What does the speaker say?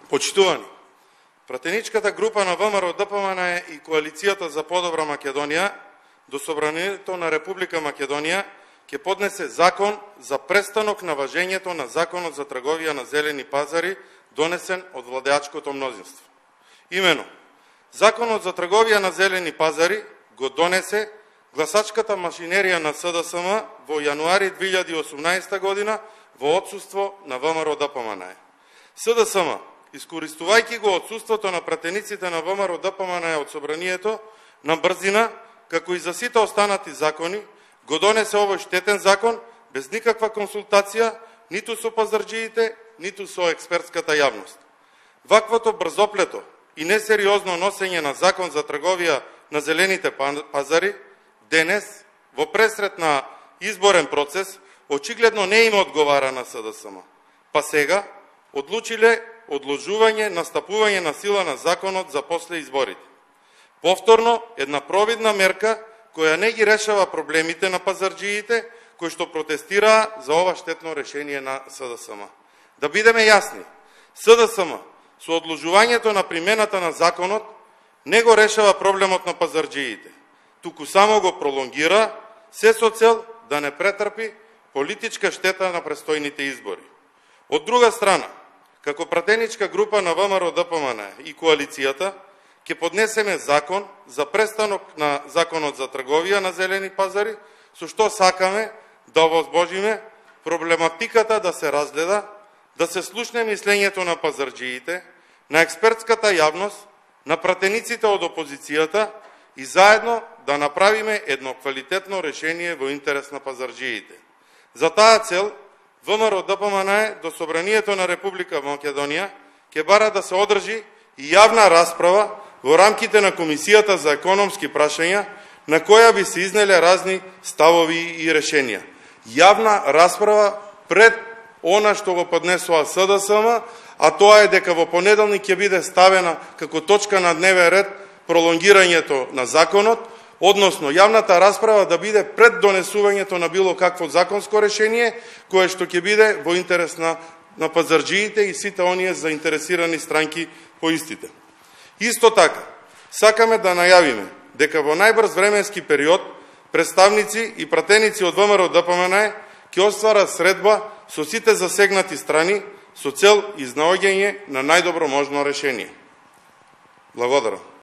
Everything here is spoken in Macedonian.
Почитувани, пратеничката група на ВМРО-ДПМНЕ и Коалицијата за подобра Македонија до Собранието на Република Македонија ќе поднесе закон за престанок на важењето на Законот за трговија на зелени пазари, донесен од владеачкото мнозинство. Имено, Законот за трговија на зелени пазари го донесе гласачката машинерија на СДСМ во јануари 2018 година во отсуство на ВМРО-ДПМНЕ. СДСМ, искористувајќи го отсуството на пратениците на ВМРО-ДПМНЕ од Собранието, на брзина, како и за сите останати закони, го донесе овој штетен закон без никаква консултација, ниту со пазарџиите, ниту со експертската јавност. Ваквото брзоплето и несериозно носење на закон за трговија на зелените пазари, денес, во пресред на изборен процес, очигледно не им одговара на СДСМ. Па сега, одлучиле одложување настапување на сила на законот за после изборите. Повторно, една провидна мерка која не ги решава проблемите на пазарџиите, кои што протестираа за ова штетно решение на СДСМ. Да бидеме јасни, СДСМ со одложувањето на примената на законот не го решава проблемот на пазарџиите, туку само го пролонгира, се со цел да не претрпи политичка штета на престојните избори. Од друга страна, како пратеничка група на ВМРО-ДПМНЕ и Коалицијата, ќе поднесеме закон за престанок на Законот за трговија на зелени пазари, со што сакаме да овозможиме проблематиката да се разгледа, да се слушне мислењето на пазарџиите, на експертската јавност, на пратениците од опозицијата и заедно да направиме едно квалитетно решение во интерес на пазарџиите. За таа цел, ВМРО-ДПМНЕ до Собранието на Република Македонија ќе бара да се одржи и јавна расправа во рамките на Комисијата за економски прашања, на која би се изнеле разни ставови и решенија. Јавна расправа пред она што го поднесува СДСМ, а тоа е дека во понеделник ќе биде ставена како точка на дневен ред пролонгирањето на законот, односно јавната расправа да биде пред донесувањето на било какво законско решение, кое што ќе биде во интерес на пазарџиите и сите оние заинтересирани странки по истите. Исто така, сакаме да најавиме дека во најбрз временски период представници и пратеници од ВМРО-ДПМНЕ ќе остварат средба со сите засегнати страни со цел изнаоѓање на најдобро можно решение. Благодарам.